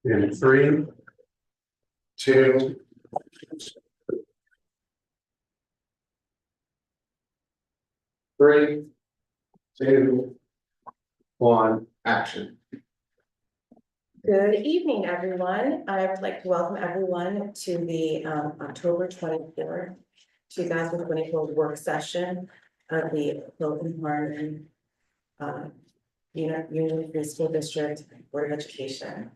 In 3, 2, 3, 2, 1, action. Good evening, everyone. I would like to welcome everyone to the October 24th, 2024 work session of the Hilton Harmon Union Free School District Board of Education.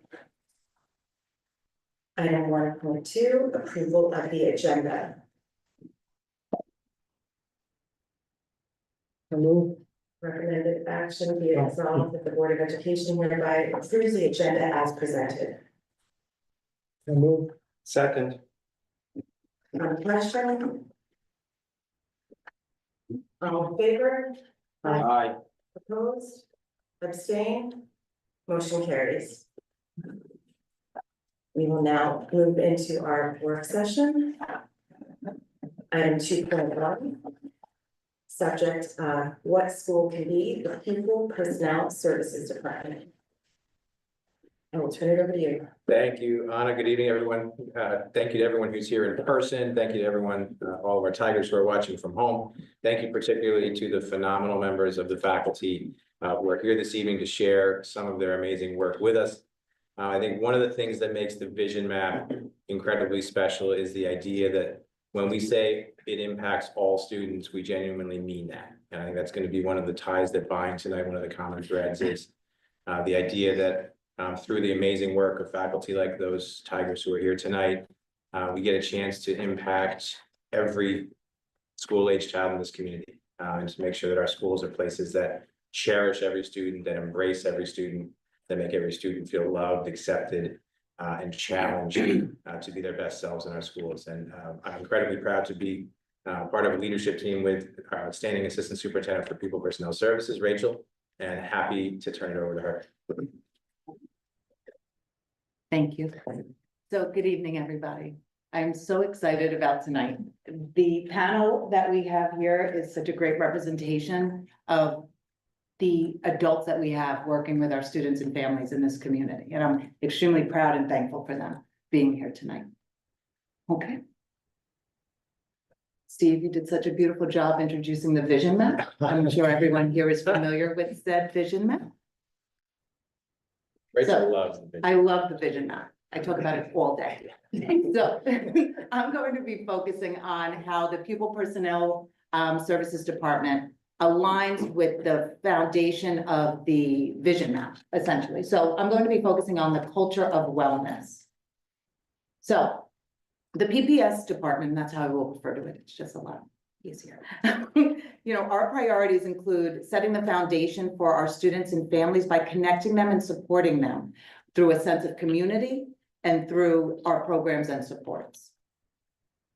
Item 1.2, approval of the agenda. Recommended action be resolved that the Board of Education hereby approves the agenda as presented. Second. Question? All in favor? Aye. Opposed? Abstained? Motion carries. We will now move into our work session. Item 2.1. Subject, what school can be the Pupil Personnel Services Department? I will turn it over to you. Thank you, Anna. Good evening, everyone. Thank you to everyone who's here in person. Thank you to everyone, all of our Tigers who are watching from home. Thank you particularly to the phenomenal members of the faculty who are here this evening to share some of their amazing work with us. I think one of the things that makes the vision map incredibly special is the idea that when we say it impacts all students, we genuinely mean that. And I think that's going to be one of the ties that bind tonight. One of the common threads is the idea that through the amazing work of faculty like those Tigers who are here tonight, we get a chance to impact every school-age child in this community and to make sure that our schools are places that cherish every student, that embrace every student, that make every student feel loved, accepted, and challenged to be their best selves in our schools. And I'm incredibly proud to be part of a leadership team with our outstanding Assistant Superintendent for Pupil Personnel Services, Rachel, and happy to turn it over to her. Thank you. So good evening, everybody. I'm so excited about tonight. The panel that we have here is such a great representation of the adults that we have working with our students and families in this community. And I'm extremely proud and thankful for them being here tonight. Okay. Steve, you did such a beautiful job introducing the vision map. I'm sure everyone here is familiar with said vision map. Rachel loves the vision. I love the vision map. I talk about it all day. So I'm going to be focusing on how the Pupil Personnel Services Department aligns with the foundation of the vision map, essentially. So I'm going to be focusing on the culture of wellness. So the PPS department, that's how I will refer to it. It's just a lot easier. You know, our priorities include setting the foundation for our students and families by connecting them and supporting them through a sense of community and through our programs and supports.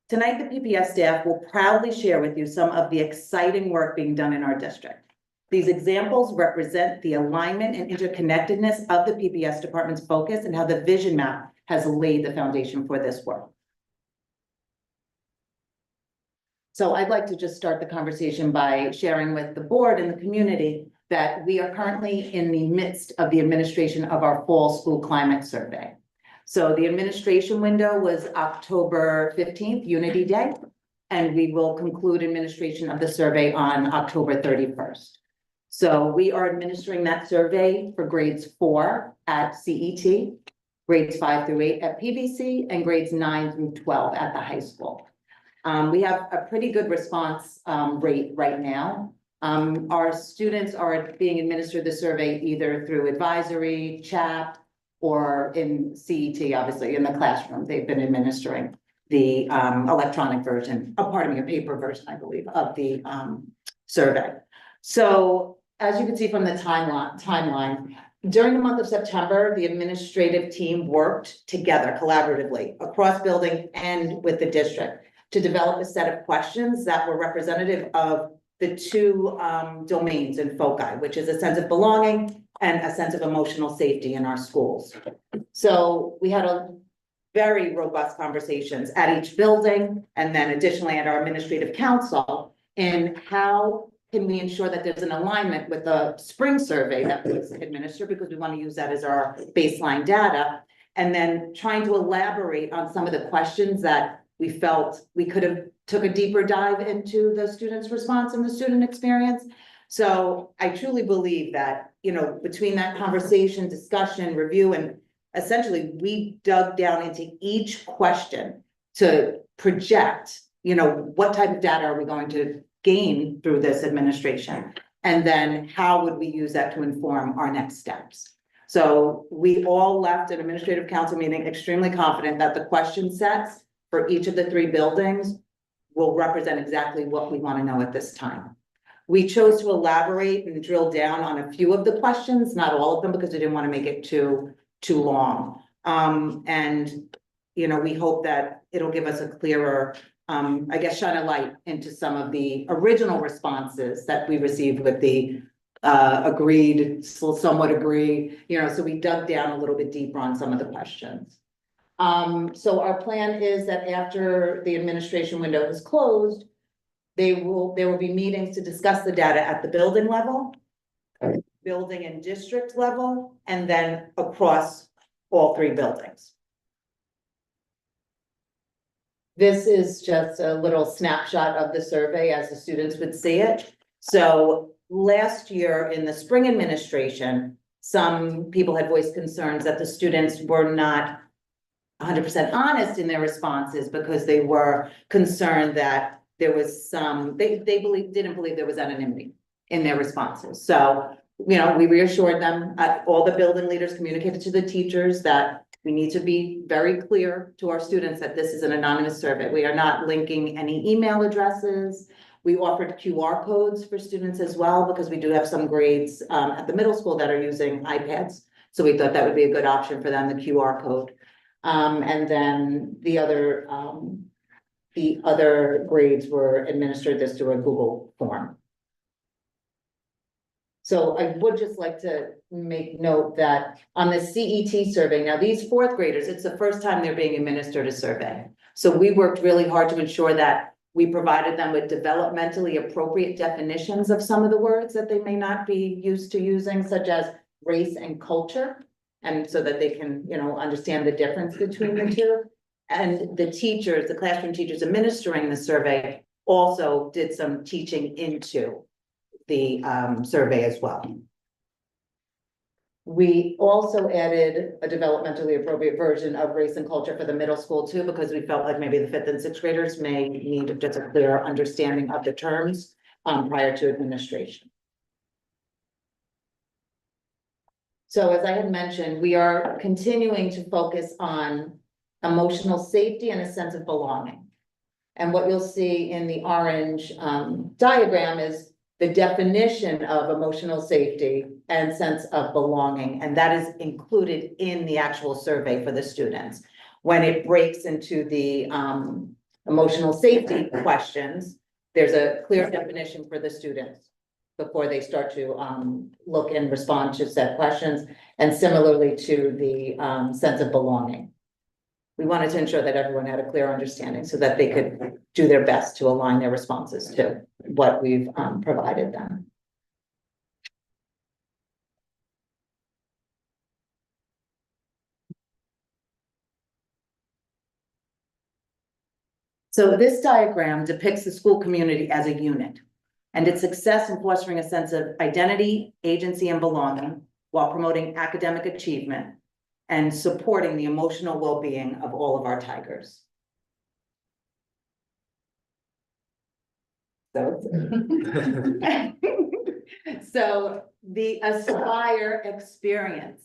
Tonight, the PPS staff will proudly share with you some of the exciting work being done in our district. These examples represent the alignment and interconnectedness of the PPS department's focus and how the vision map has laid the foundation for this work. So I'd like to just start the conversation by sharing with the board and the community that we are currently in the midst of the administration of our fall school climate survey. So the administration window was October 15th, Unity Day, and we will conclude administration of the survey on October 31st. So we are administering that survey for grades 4 at CET, grades 5 through 8 at PVC, and grades 9 through 12 at the high school. We have a pretty good response rate right now. Our students are being administered the survey either through advisory, chat, or in CET, obviously, in the classroom. They've been administering the electronic version, pardon me, a paper version, I believe, of the survey. So as you can see from the timeline, during the month of September, the administrative team worked together collaboratively across building and with the district to develop a set of questions that were representative of the two domains and foci, which is a sense of belonging and a sense of emotional safety in our schools. So we had a very robust conversations at each building and then additionally at our administrative council in how can we ensure that there's an alignment with the spring survey that was administered, because we want to use that as our baseline data, And then trying to elaborate on some of the questions that we felt we could have took a deeper dive into the student's response and the student experience. So I truly believe that, between that conversation, discussion, review, and essentially we dug down into each question to project, what type of data are we going to gain through this administration? And then how would we use that to inform our next steps? So we all left an administrative council meeting extremely confident that the question sets for each of the 3 buildings will represent exactly what we want to know at this time. We chose to elaborate and drill down on a few of the questions, not all of them, because we didn't want to make it too long. We hope that it'll give us a clearer, shine a light into some of the original responses that we received with the agreed, somewhat agree, so we dug down a little bit deeper on some of the questions. So our plan is that after the administration window is closed, there will be meetings to discuss the data at the building level, building and district level, and then across all 3 buildings. This is just a little snapshot of the survey as the students would see it. So last year in the spring administration, some people had voiced concerns that the students were not 100% honest in their responses because they were concerned that there was they didn't believe there was anonymity in their responses. So, we reassured them, all the building leaders communicated to the teachers that we need to be very clear to our students that this is an anonymous survey. We are not linking any email addresses. We offered QR codes for students as well, because we do have some grades at the middle school that are using iPads. So we thought that would be a good option for them, the QR code. And then the other grades were administered this through a Google form. So I would just like to make note that on the CET survey, now these 4th graders, it's the first time they're being administered a survey. So we worked really hard to ensure that we provided them with developmentally appropriate definitions of some of the words that they may not be used to using, such as race and culture. And so that they can, understand the difference between the 2. And the teachers, the classroom teachers administering the survey also did some teaching into the survey as well. We also added a developmentally appropriate version of race and culture for the middle school too, because we felt like maybe the 5th and 6th graders may need just a clearer understanding of the terms prior to administration. So as I had mentioned, we are continuing to focus on emotional safety and a sense of belonging. And what you'll see in the orange diagram is the definition of emotional safety and sense of belonging. And that is included in the actual survey for the students. When it breaks into the emotional safety questions, there's a clear definition for the students before they start to look and respond to said questions, and similarly to the sense of belonging. We wanted to ensure that everyone had a clear understanding so that they could do their best to align their responses to what we've provided them. So this diagram depicts the school community as a unit and its success in fostering a sense of identity, agency, and belonging while promoting academic achievement and supporting the emotional well-being of all of our Tigers. So the Aspire experience.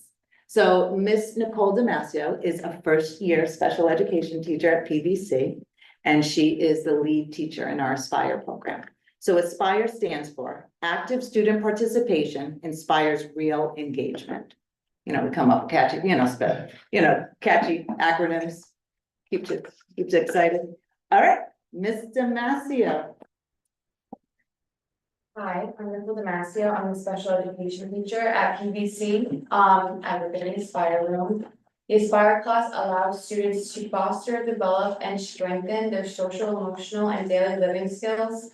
So Miss Nicole Damasio is a first-year special education teacher at PVC, and she is the lead teacher in our Aspire program. So Aspire stands for Active Student Participation Inspires Real Engagement. We come up with catchy, catchy acronyms. Keeps you excited. All right, Miss Damasio. Hi, I'm Nicole Damasio. I'm a special education teacher at PVC. I work in the Aspire room. The Aspire class allows students to foster, develop, and strengthen their social, emotional, and daily living skills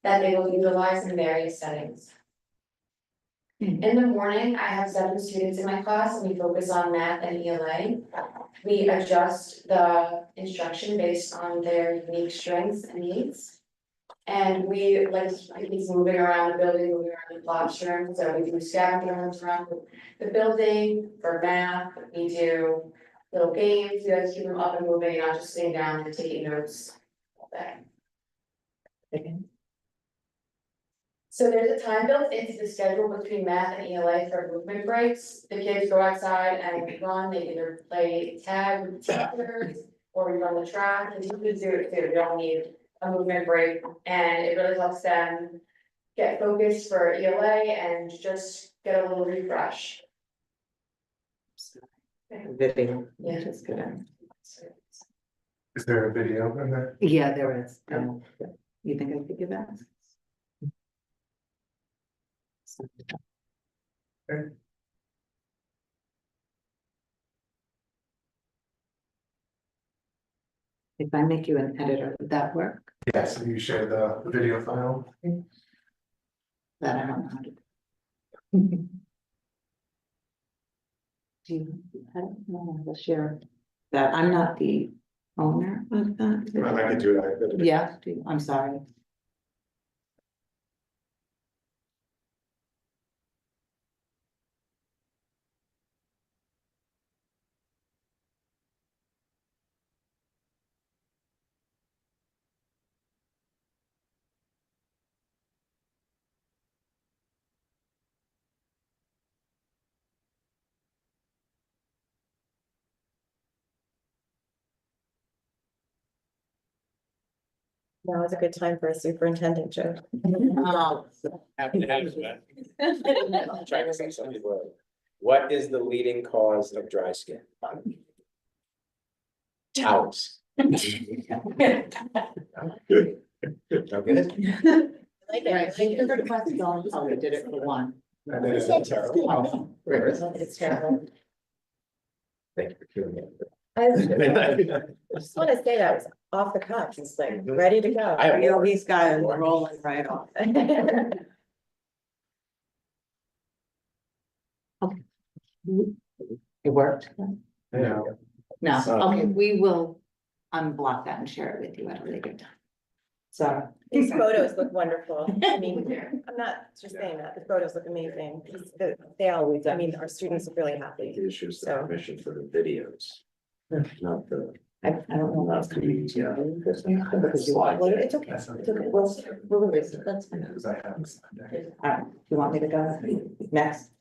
that they will utilize in various settings. In the morning, I have 7 students in my class and we focus on math and ELA. We adjust the instruction based on their unique strengths and needs. And we like to keep kids moving around the building, moving around the classroom, so we do scavenger hunts around the building for math, we do little games, we like to keep them up and moving, not just sitting down and taking notes all day. So there's a time built into the schedule between math and ELA for movement breaks. The kids go outside and run, they either play tag with teachers or we run the track, and you can do it too, you don't need a movement break. And it really helps them get focused for ELA and just get a little refresh. Video. Yeah. Just good. Is there a video in there? Yeah, there is. You think I could give that? If I make you an editor, would that work? Yes, you share the video file. That I don't know how to do. Do you, I don't know how to share that. I'm not the owner of that. I can do it. Yeah, I'm sorry. Now is a good time for a superintendent joke. Oh. Happy to have you, man. I'm trying to say something. What is the leading cause of dry skin? Towels. Okay. Right, thank you for the question. Oh, we did it for one. And then is that terrible? Oh, It's terrible. Thank you for doing it. I just want to say that was off the cuff, it's like ready to go. I have more. These guys rolling right off. It worked. Yeah. No, So- okay, we will unblock that and share it with you at a later time. So. These photos look wonderful. I mean, I'm not just saying that, the photos look amazing. They always, I mean, our students look really happy. The issues, the So- permission for the videos, not the. I don't know. Not the media. It's okay, it's okay. We'll release it, that's fine. Because I have. Sunday. All right, you want me to go next?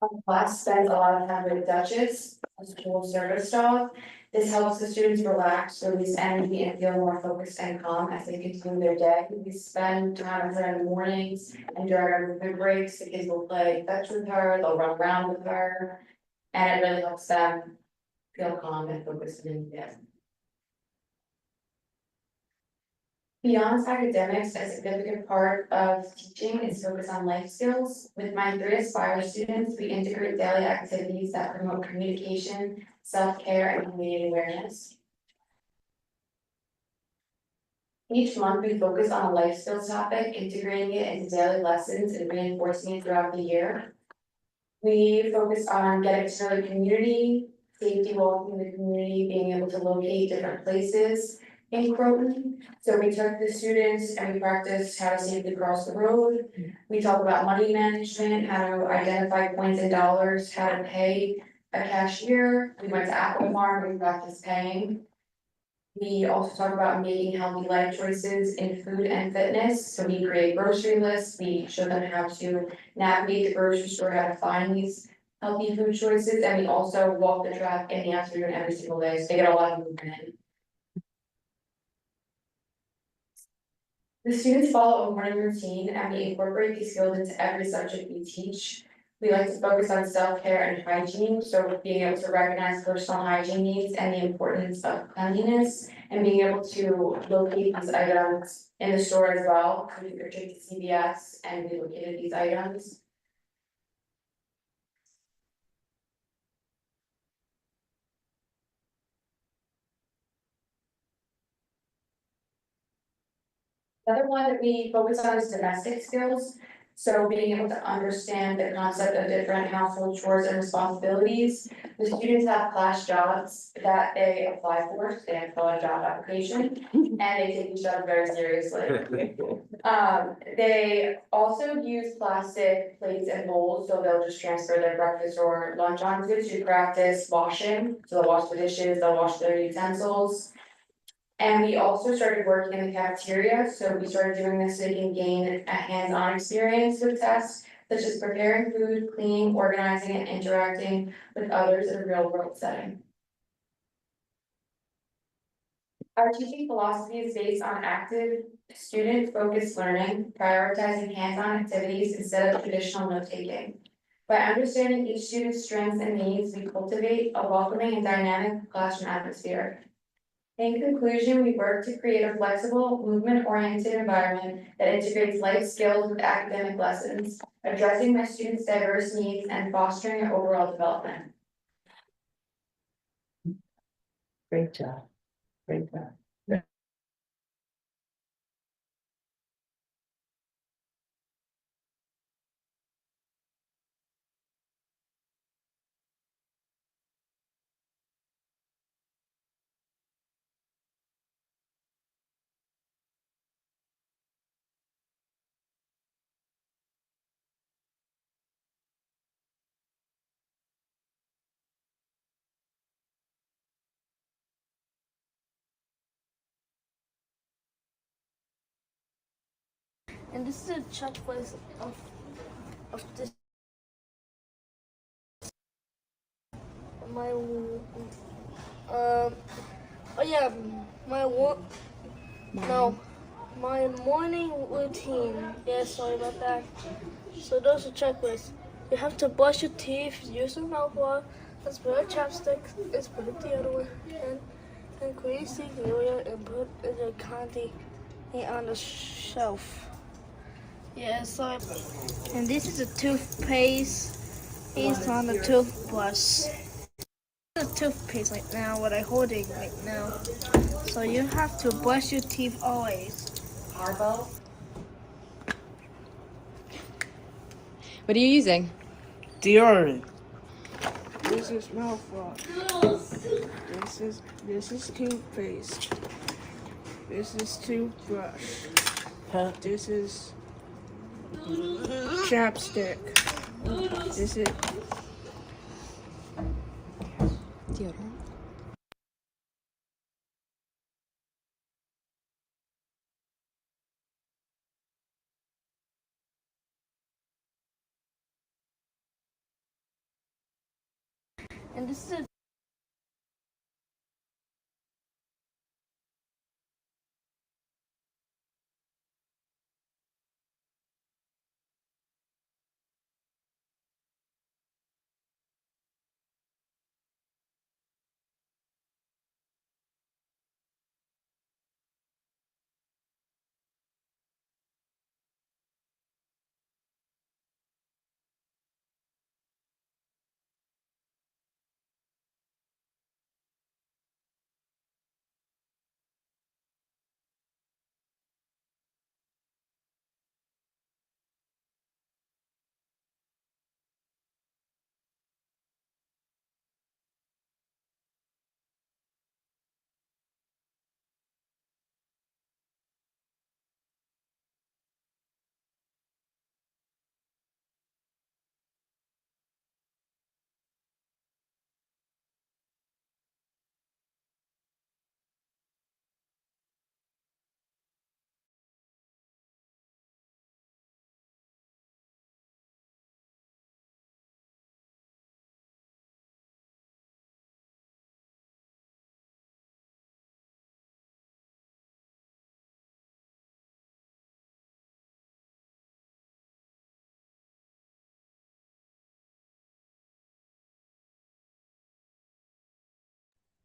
Our class spends a lot of time with Duchess, a school service dog. This helps the students relax, release energy, and feel more focused and calm as they continue their day. We spend time with her in the mornings and during our movement breaks, the kids will play fetch with her, they'll run around with her. And it really helps them feel calm and focused in the day. Beyond academics, a significant part of teaching is focused on life skills. With my 3 Aspire students, we integrate daily activities that promote communication, self-care, and community awareness. Each month, we focus on a life skills topic, integrating it into daily lessons and reinforcing it throughout the year. We focus on getting to know the community, safety walking in the community, being able to locate different places in Croton. So we took the students and we practiced how to safely cross the road. We talk about money management, how to identify coins and dollars, how to pay a cashier. We went to Apple Farm, we practiced paying. We also talk about making healthy life choices in food and fitness. So we create grocery lists, we show them how to navigate the grocery store, how to find these healthy food choices, and we also walk the track in the afternoon every single day, so they get a lot of movement in. The students follow a morning routine and we incorporate these skills into every subject we teach. We like to focus on self-care and hygiene, so being able to recognize personal hygiene needs and the importance of cleanliness and being able to locate these items in the store as well. We took a trip to CVS and we located these items. The other one that we focus on is domestic skills. So being able to understand the concept of different household chores and responsibilities. The students have class jobs that they apply for, so they have to fill out a job application, and they take each other very seriously. They also use plastic plates and bowls, so they'll just transfer their breakfast or lunch onto it to practice washing. So they'll wash the dishes, they'll wash their utensils. And we also started working in the cafeteria, so we started doing this so they can gain a hands-on experience with tasks such as preparing food, cleaning, organizing, and interacting with others in a real-world setting. Our teaching philosophy is based on active, student-focused learning, prioritizing hands-on activities instead of traditional note-taking. By understanding each student's strengths and needs, we cultivate a welcoming and dynamic classroom atmosphere. In conclusion, we work to create a flexible, movement-oriented environment that integrates life skills with academic lessons, addressing my students' diverse needs and fostering their overall development. Great job. Great job. And this is a checklist of this my oh yeah my one no my morning routine. Yeah, sorry about that. So those are checklists. You have to brush your teeth, use some mouthwash, and spray a chapstick, and spray the deodorant, and clean sink area and put in the candy on the shelf. Yeah, so and this is a toothpaste based on the toothbrush. The toothpaste right now, what I'm holding right now. So you have to brush your teeth always. Arbo. What are you using? Deodorant. This is mouthwash. This is toothpaste. This is toothbrush. This is chapstick. This is Deodorant. and this is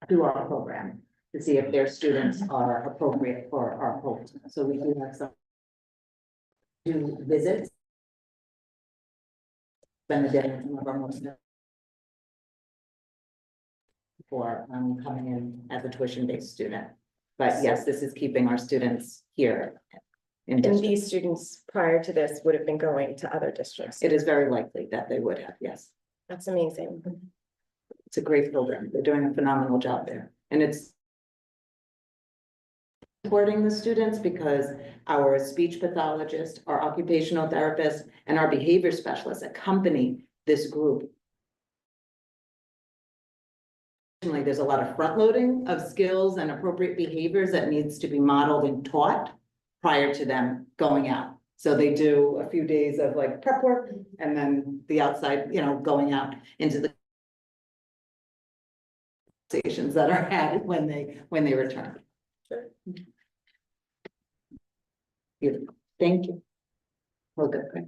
Through our program to see if their students are appropriate for our program. So we do have some do visits. Spend the day in some of our most for coming in as a tuition-based student. But yes, this is keeping our students here in And district. these students prior to this would have been going to other districts. It is very likely that they would have, yes. That's amazing. It's a great program. They're doing a phenomenal job there. And it's supporting the students because our speech pathologist, our occupational therapist, and our behavior specialists accompany this group. There's a lot of front loading of skills and appropriate behaviors that needs to be modeled and taught prior to them going out. So they do a few days of like prep work and then the outside, going out into the stations that are had when they return. Sure. Beautiful. Thank you. Well, good. Great.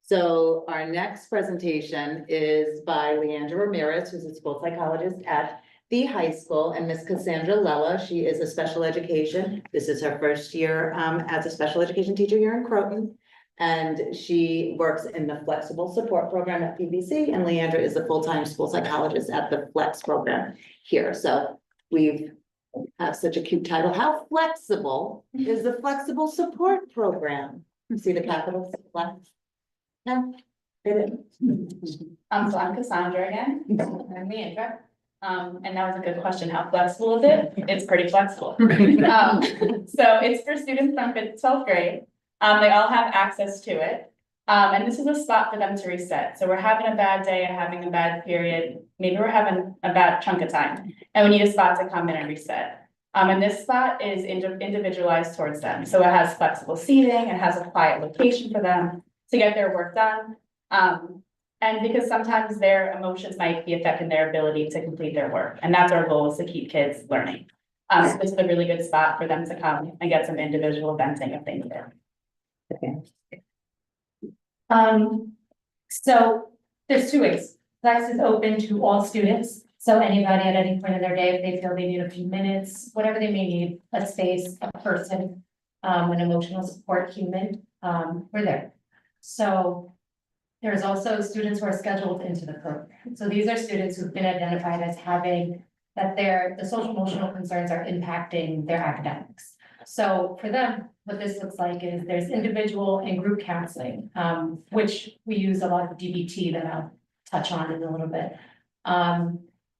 So our next presentation is by Leandra Ramirez, who's a school psychologist at the high school, and Miss Cassandra Lella. She is a special education. This is her first year as a special education teacher here in Croton. And she works in the flexible support program at PBC, and Leandra is a full-time school psychologist at the flex program here. So we have such a cute title. How flexible is the flexible support program? See the capitals, flex? No, it is. So I'm Cassandra again, I'm Leandra. And that was a good question, how flexible is it? It's pretty flexible. So it's for students from 5th to 12th grade. They all have access to it. And this is a spot for them to reset. So we're having a bad day, having a bad period, maybe we're having a bad chunk of time, and we need a spot to come in and reset. And this spot is individualized towards them. So it has flexible seating, it has a quiet location for them to get their work done. And because sometimes their emotions might be affecting their ability to complete their work. And that's our goal, is to keep kids learning. So this is a really good spot for them to come and get some individual venting if they need it. So there's two ways. Flex is open to all students. So anybody at any point in their day, if they feel they need a few minutes, whatever they may need, a space, a person, an emotional support human, we're there. So there's also students who are scheduled into the program. So these are students who've been identified as having that the social emotional concerns are impacting their academics. So for them, what this looks like is there's individual and group counseling, which we use a lot of DBT that I'll touch on in a little bit.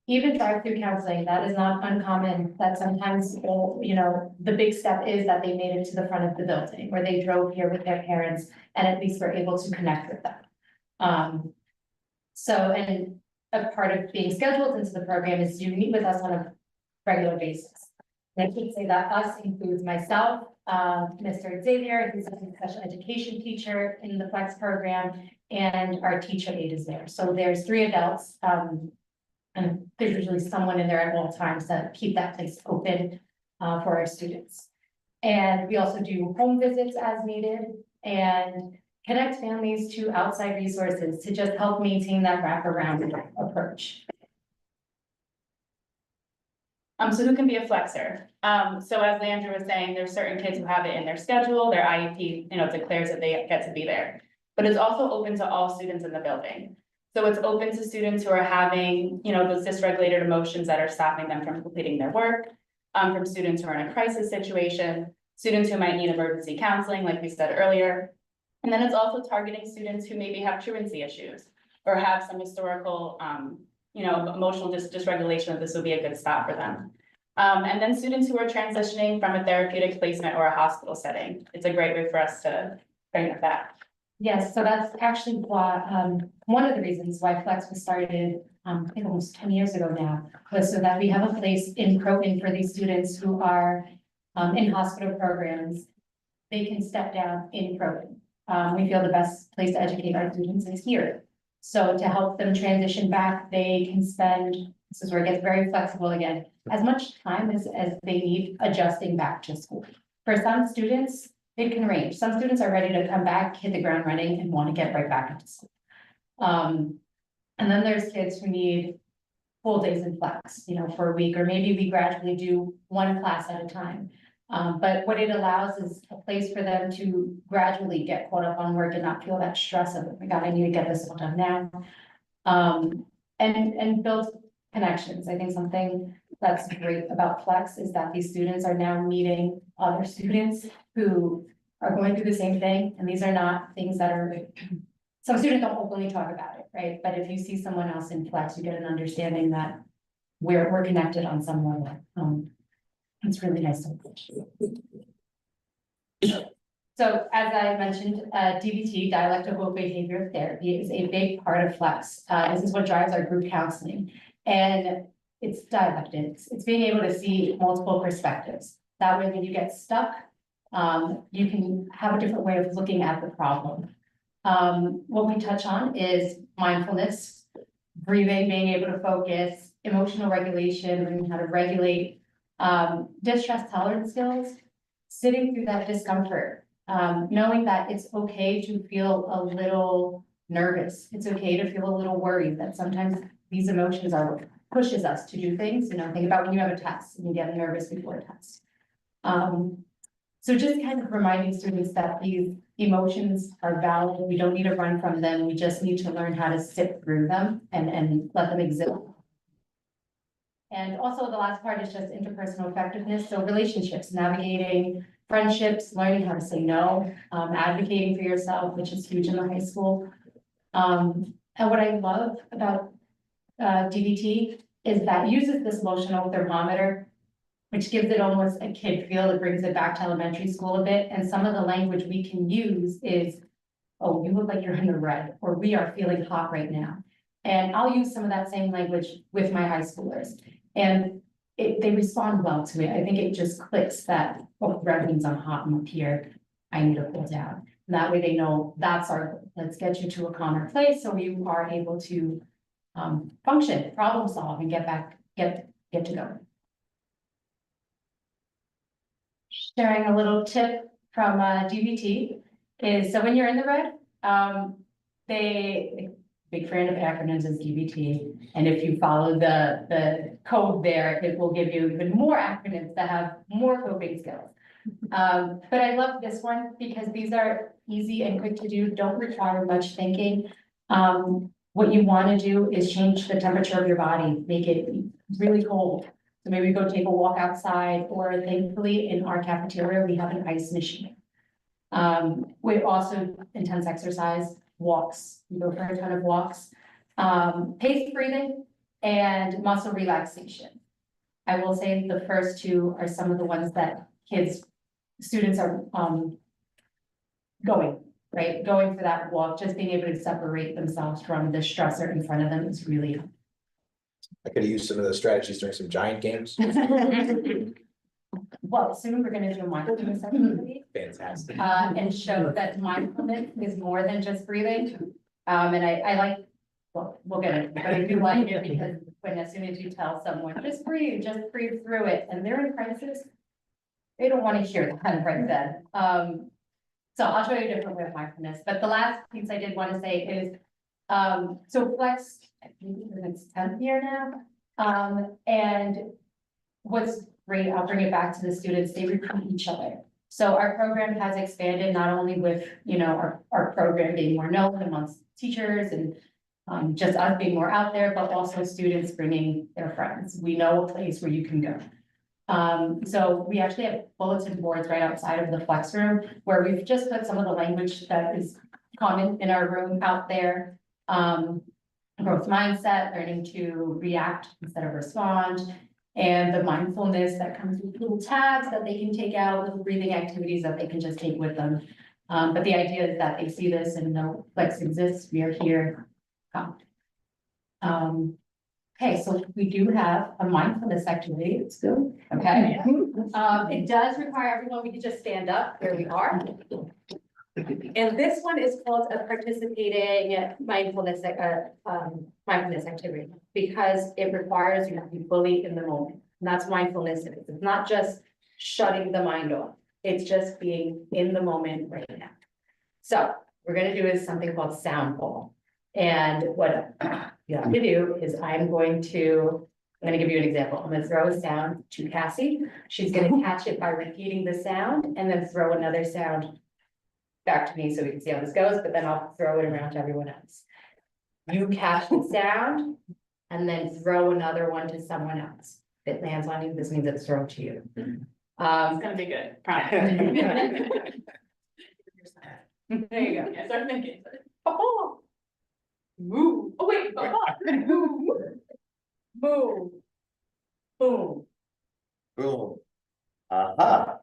Even drive-through counseling, that is not uncommon, that sometimes, the big step is that they made it to the front of the building, or they drove here with their parents, and at least were able to connect with them. And a part of being scheduled into the program is you meet with us on a regular basis. And I should say that us includes myself, Mr. Xavier, who's a special education teacher in the Flex program, and our teacher aide is there. So there's 3 adults, and there's usually someone in there at all times to keep that place open for our students. And we also do home visits as needed and connect families to outside resources to just help maintain that wraparound approach. So who can be a flexer? So as Leandra was saying, there's certain kids who have it in their schedule, their IEP, declares that they get to be there. But it's also open to all students in the building. So it's open to students who are having, those dysregulated emotions that are stopping them from completing their work, from students who are in a crisis situation, students who might need emergency counseling, like we said earlier. And then it's also targeting students who maybe have truancy issues or have some historical, emotional dysregulation. This would be a good spot for them. And then students who are transitioning from a therapeutic placement or a hospital setting. It's a great way for us to bring it back. Yes, so that's actually why, one of the reasons why Flex was started, I think almost 10 years ago now, was so that we have a place in Croton for these students who are in hospital programs. They can step down in Croton. We feel the best place to educate our students is here. So to help them transition back, they can spend, this is where it gets very flexible again, as much time as they need adjusting back to school. For some students, it can range. Some students are ready to come back, hit the ground running, and want to get right back into school. And then there's kids who need full days in Flex, for a week, or maybe we gradually do one class at a time. But what it allows is a place for them to gradually get caught up on work and not feel that stress of, oh my God, I need to get this all done now. And build connections. I think something that's great about Flex is that these students are now meeting other students who are going through the same thing, and these are not things that are, some students don't openly talk about it, right? But if you see someone else in Flex, you get an understanding that we're connected on some level. It's really nice to watch. So as I mentioned, DBT, dialectical behavior therapy, is a big part of Flex. This is what drives our group counseling. And it's dialectics. It's being able to see multiple perspectives. That way, when you get stuck, you can have a different way of looking at the problem. What we touch on is mindfulness, breathing, being able to focus, emotional regulation, learning how to regulate, distress tolerance skills, sitting through that discomfort, knowing that it's okay to feel a little nervous. It's okay to feel a little worried, that sometimes these emotions are what pushes us to do things. Think about when you have a test and you get nervous before a test. So just kind of reminding students that these emotions are valid. We don't need to run from them. We just need to learn how to sit through them and let them exist. And also the last part is just interpersonal effectiveness. So relationships, navigating friendships, learning how to say no, advocating for yourself, which is huge in the high school. And what I love about DBT is that uses this emotional thermometer, which gives it almost a kid feel. It brings it back to elementary school a bit. And some of the language we can use is, oh, you look like you're in the red, or we are feeling hot right now. And I'll use some of that same language with my high schoolers. And they respond well to it. I think it just clicks that, oh, red means I'm hot and up here, I need to cool down. And that way they know that's our goal. Let's get you to a calmer place so you are able to function, problem solve, and get to go. Sharing a little tip from DBT is, so when you're in the red, big fan of acronyms is DBT. And if you follow the code there, it will give you even more acronyms that have more coping skills. But I love this one because these are easy and quick to do, don't require much thinking. What you want to do is change the temperature of your body, make it really cold. So maybe go take a walk outside, or thankfully in our cafeteria, we have an ice machine. We also intense exercise, walks, we go for a ton of walks, paced breathing and muscle relaxation. I will say the first two are some of the ones that students are going for that walk, just being able to separate themselves from the stressor in front of them is really. I could have used some of those strategies during some giant games. Well, soon we're gonna do a mindfulness activity. Fantastic. And show that mindfulness is more than just breathing. And I like, well, we'll get it, but I do like it because as soon as you tell someone, just breathe through it, and they're in crisis, they don't want to hear that right then. So I'll show you a different way of mindfulness, but the last piece I did want to say is, so Flex, I think it's 10th year now. And what's great, I'll bring it back to the students, they recruit each other. So our program has expanded not only with, our program being more known amongst teachers and just us being more out there, but also students bringing their friends. We know a place where you can go. So we actually have bulletin boards right outside of the Flex room where we've just put some of the language that is common in our room out there. Growth mindset, learning to react instead of respond, and the mindfulness that comes with little tags that they can take out, little breathing activities that they can just take with them. But the idea is that they see this and know Flex exists, we are here. Okay, so we do have a mindfulness activity. Let's go. Okay. It does require everyone, we can just stand up, there we are. And this one is called a participating mindfulness activity because it requires you to be fully in the moment. And that's mindfulness. It's not just shutting the mind off. It's just being in the moment right now. So what we're going to do is something called sound bowl. And what you have to do is I'm going to I'm gonna give you an example. I'm gonna throw a sound to Cassie. She's gonna catch it by repeating the sound and then throw another sound back to me so we can see how this goes, but then I'll throw it around to everyone else. You catch the sound and then throw another one to someone else. If it lands on you, this means it's thrown to you. It's gonna be good. Promise. There you go. Yeah, start thinking. Oh, move. Oh, wait. Move. Move. Boom. Boom. Aha.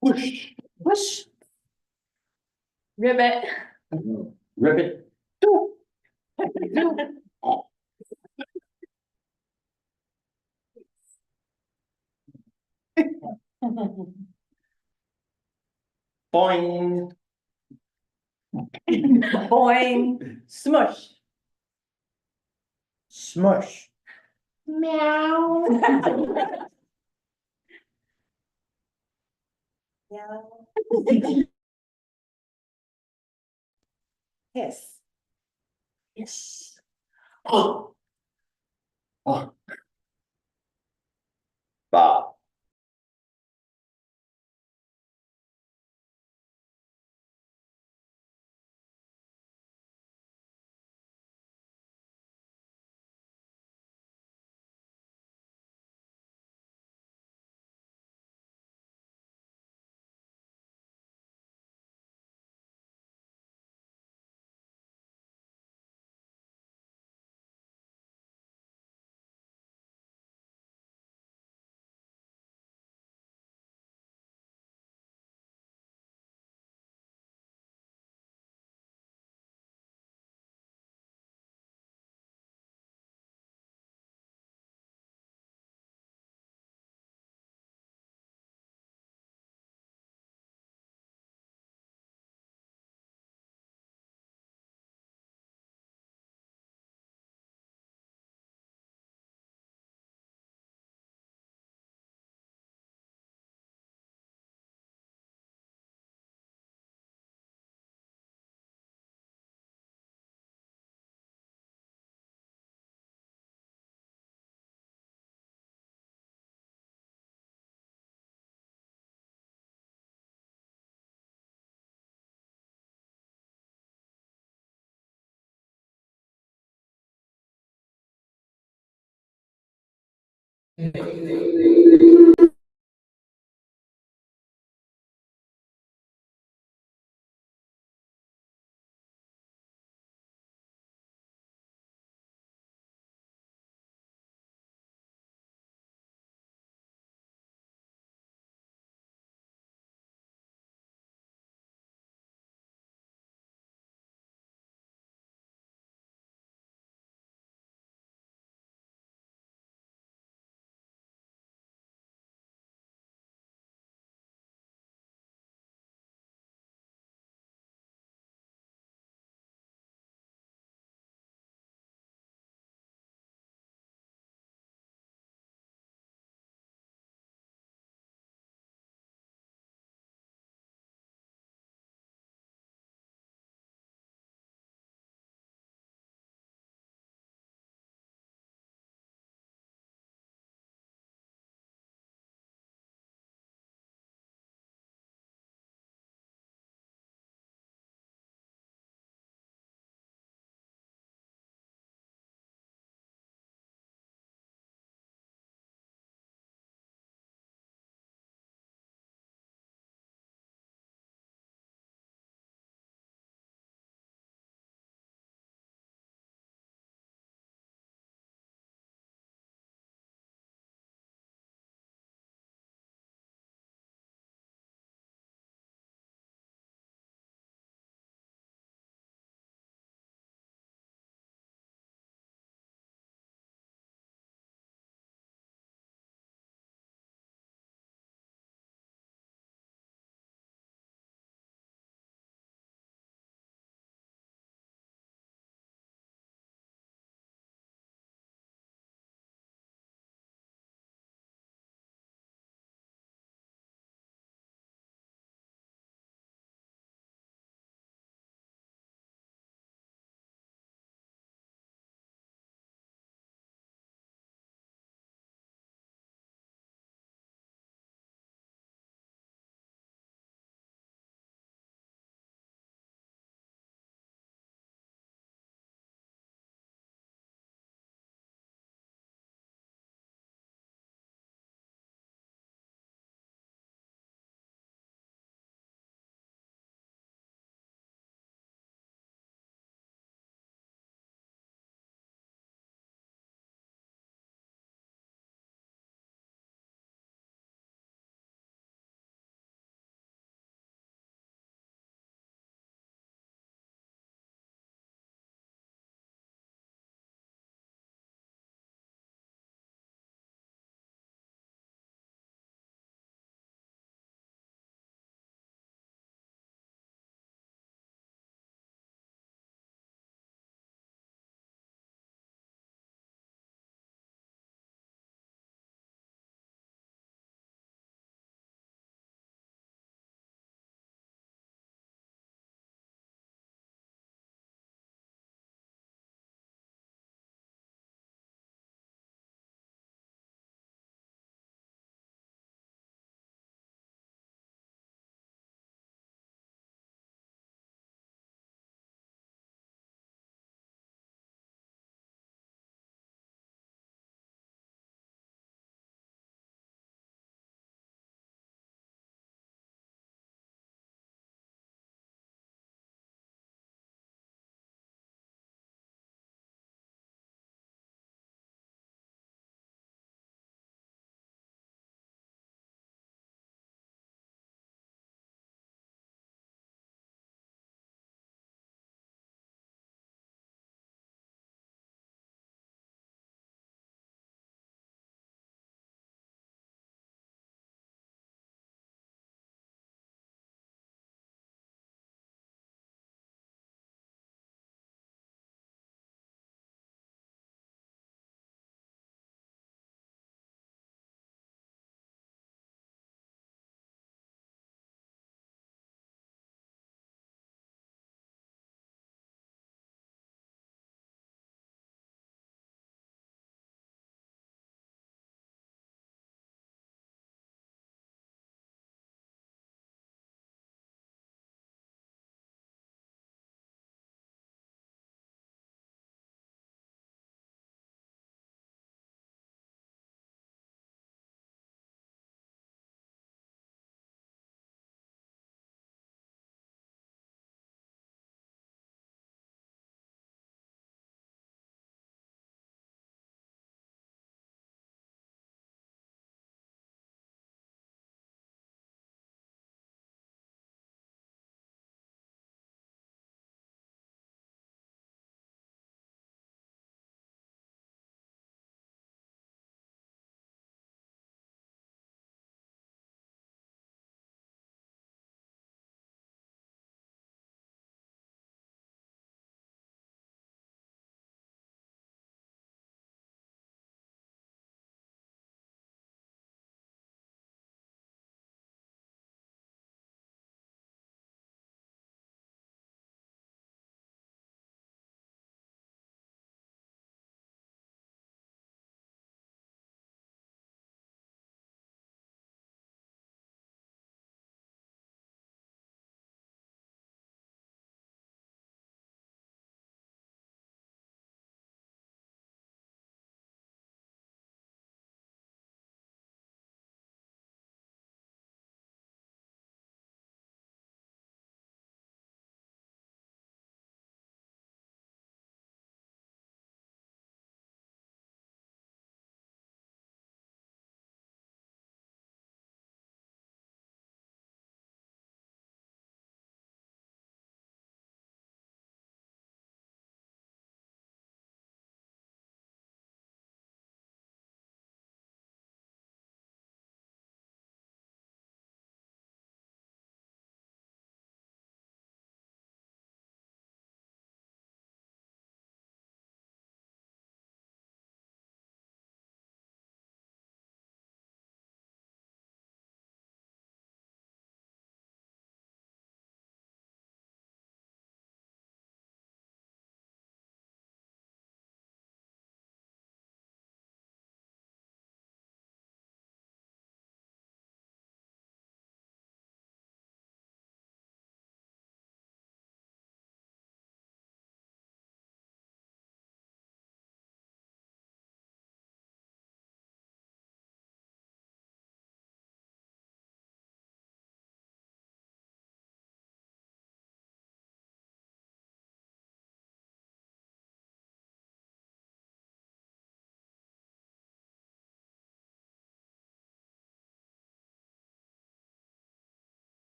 Whoosh. Whoosh. Ribbit. Ribbit. Boing. Boing, smush. Smush. Meow. Hiss. Yes. Oh. Oh. Bob.